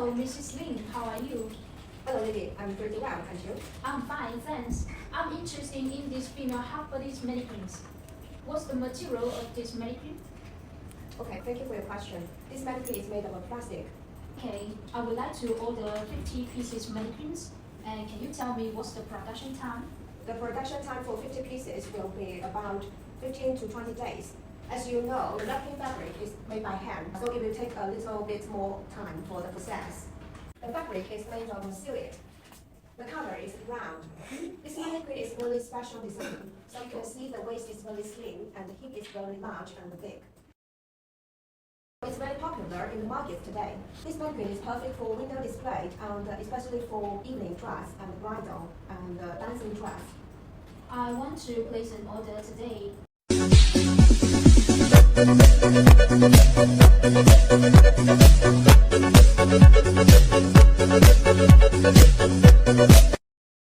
Hello, Mrs. Lin. How are you? Hello, Lily. I'm pretty well, and you? I'm fine, thanks. I'm interested in these female half-body mannequins. What's the material of this mannequin? Okay, thank you for your question. This mannequin is made of plastic. Okay, I would like to order 50 pieces mannequins. And can you tell me what's the production time? The production time for 50 pieces will be about 15 to 20 days. As you know, the napkin fabric is made by hand, so it will take a little bit more time for the process. The fabric is made of silk. The color is round. This mannequin is really special design, so you can see the waist is very slim and the hip is very large and thick. It's very popular in the market today. This mannequin is perfect for window display and especially for evening dress and bridal and dancing dress. I want to place an order today.